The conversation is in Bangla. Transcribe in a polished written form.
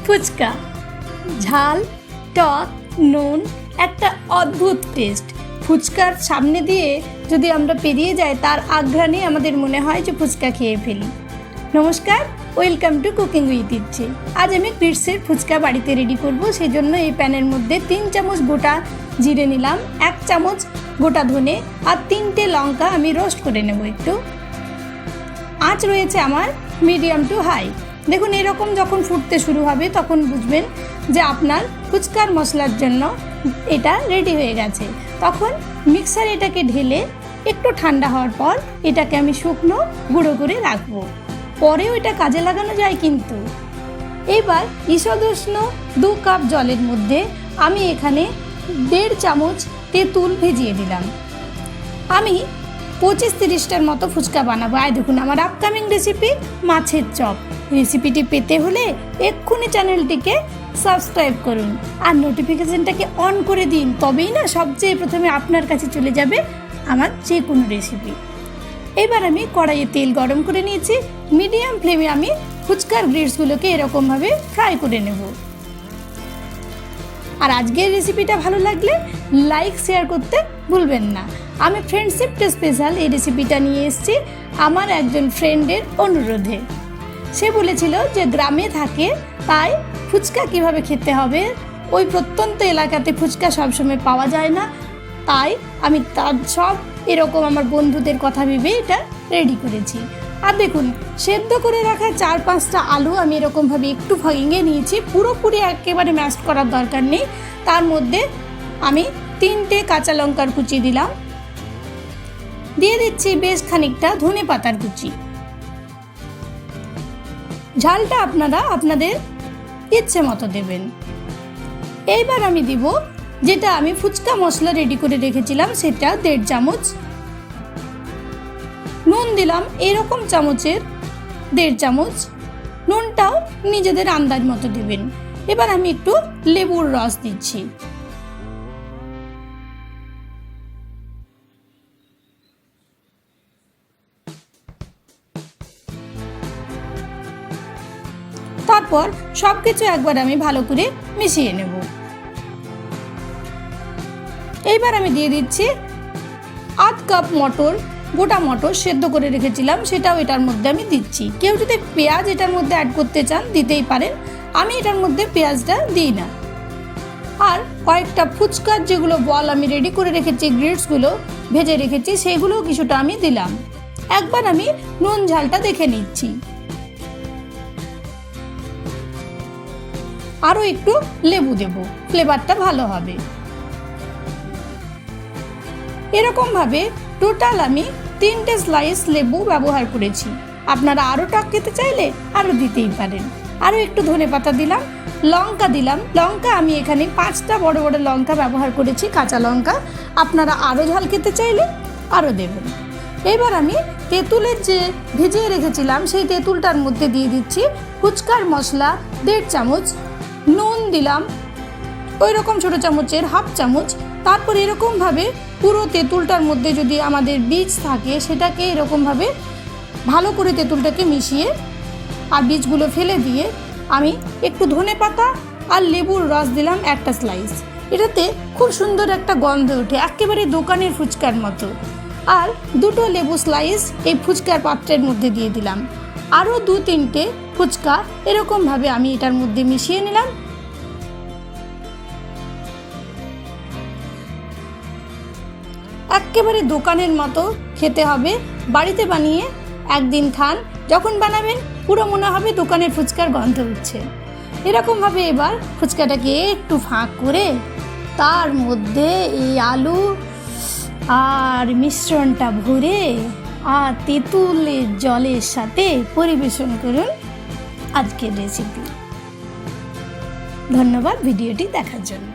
ফুচকা ঝাল টক নুন একটা অদ্ভুত টেস্ট। ফুচকার সামনে দিয়ে যদি আমরা পেরিয়ে যাই তার আঘ্রাণে আমাদের মনে হয় যে ফুচকা খেয়ে ফেলি। নমস্কার, ওয়েলকাম টু কুকিং উইথ ইচ্ছে। আজ আমি গ্রিটসের ফুচকা বাড়িতে রেডি করব। সেই জন্য এই প্যানের মধ্যে 3 চামচ গোটা জিরে নিলাম, 1 চামচ গোটা ধনে আর 3টে লঙ্কা আমি রোস্ট করে নেব একটু। আঁচ রয়েছে আমার মিডিয়াম টু হাই। দেখুন এরকম যখন ফুটতে শুরু হবে তখন বুঝবেন যে আপনার ফুচকার মশলার জন্য এটা রেডি হয়ে গেছে। তখন মিক্সার এটাকে ঢেলে একটু ঠান্ডা হওয়ার পর এটাকে আমি শুকনো গুঁড়ো করে রাখবো, পরেও এটা কাজে লাগানো যায়। কিন্তু এবার ঈষদুষ্ণ 2 কাপ জলের মধ্যে আমি এখানে 1.5 চামচ তেঁতুল ভিজিয়ে দিলাম। আমি 25-30টার মতো ফুচকা বানাবো। দেখুন আমার আপকামিং রেসিপি মাছের চপ। রেসিপিটি পেতে হলে এক্ষুনি চ্যানেলটিকে সাবস্ক্রাইব করুন আর নোটিফিকেশনটাকে অন করে দিন, তবেই না সবচেয়ে প্রথমে আপনার কাছে চলে যাবে আমার যে কোনো রেসিপি। এবার আমি কড়াইয়ে তেল গরম করে নিয়েছি। মিডিয়াম ফ্লেমে আমি ফুচকার গ্রিটসগুলোকে এরকমভাবে ফ্রাই করে নেব। আর আজকের রেসিপিটা ভালো লাগলে লাইক শেয়ার করতে ভুলবেন না। আমি ফ্রেন্ডশিপ ডে স্পেশাল এই রেসিপিটা নিয়ে এসেছি আমার একজন ফ্রেন্ডের অনুরোধে। সে বলেছিল যে গ্রামে থাকে, তাই ফুচকা কিভাবে খেতে হবে, ওই প্রত্যন্ত এলাকাতে ফুচকা সবসময় পাওয়া যায় না, তাই আমি তার সব এরকম আমার বন্ধুদের কথা ভেবে এটা রেডি করেছি। আর দেখুন সেদ্ধ করে রাখা 4-5টা আলু আমি এরকমভাবে একটু ভেঙে নিয়েছি। পুরোপুরি একেবারে ম্যাশ করার দরকার নেই। তার মধ্যে আমি 3টে কাঁচা লঙ্কার কুচি দিলাম, দিয়ে দিচ্ছি বেশ খানিকটা ধনে পাতার কুচি। ঝালটা আপনারা আপনাদের ইচ্ছে মতো দেবেন। এইবার আমি দিব যেটা আমি ফুচকা মশলা রেডি করে রেখেছিলাম, সেটা 1.5 চামচ। নুন দিলাম এরকম চামচের 1.5 চামচ। নুনটাও নিজেদের আন্দাজ মতো দেবেন। এবার আমি একটু লেবুর রস দিচ্ছি। তারপর সবকিছু একবার আমি ভালো করে মিশিয়ে নেব। এইবার আমি দিয়ে দিচ্ছি 1/2 কাপ মটর, গোটা মটর সেদ্ধ করে রেখেছিলাম, সেটাও এটার মধ্যে আমি দিচ্ছি। কেউ যদি পেঁয়াজ এটার মধ্যে অ্যাড করতে চান দিতেই পারেন, আমি এটার মধ্যে পেঁয়াজটা দিই না। আর কয়েকটা ফুচকার যেগুলো বল আমি রেডি করে রেখেছি, গ্রিটসগুলো ভেজে রেখেছি, সেগুলোও কিছুটা আমি দিলাম। একবার আমি নুন ঝালটা দেখে নিচ্ছি। আরও একটু লেবু দেব, ফ্লেভারটা ভালো হবে। এরকমভাবে টোটাল আমি 3টে স্লাইস লেবু ব্যবহার করেছি। আপনারা আরও টক খেতে চাইলে আরও দিতেই পারেন। আরও একটু ধনেপাতা দিলাম, লঙ্কা দিলাম। লঙ্কা আমি এখানে 5টা বড় বড় লঙ্কা ব্যবহার করেছি, কাঁচা লঙ্কা। আপনারা আরও ঝাল খেতে চাইলে আরও দেবেন। এবার আমি তেঁতুলের যে ভিজিয়ে রেখেছিলাম সেই তেঁতুলটার মধ্যে দিয়ে দিচ্ছি ফুচকার মশলা 1.5 চামচ। নুন দিলাম ওই রকম ছোটো চামচের 1/2 চামচ। তারপর এরকমভাবে পুরো তেঁতুলটার মধ্যে যদি আমাদের বীজ থাকে সেটাকে এরকমভাবে ভালো করে তেঁতুলটাকে মিশিয়ে আর বীজগুলো ফেলে দিয়ে আমি একটু ধনেপাতা আর লেবুর রস দিলাম 1টা স্লাইস। এটাতে খুব সুন্দর একটা গন্ধ ওঠে, একেবারে দোকানের ফুচকার মতো। আর 2টো লেবু স্লাইস এই ফুচকার পাত্রের মধ্যে দিয়ে দিলাম। আরও 2-3টে ফুচকা এরকমভাবে আমি এটার মধ্যে মিশিয়ে নিলাম। একেবারে দোকানের মতো খেতে হবে। বাড়িতে বানিয়ে একদিন খান, যখন বানাবেন পুরো মনে হবে দোকানের ফুচকার গন্ধ উঠছে। এরকমভাবে এবার ফুচকাটাকে একটু ফাঁক করে তার মধ্যে এই আলু আর মিশ্রণটা ভরে আর তেঁতুলের জলের সাথে পরিবেশন করুন আজকের রেসিপি। ধন্যবাদ ভিডিওটি দেখার জন্য।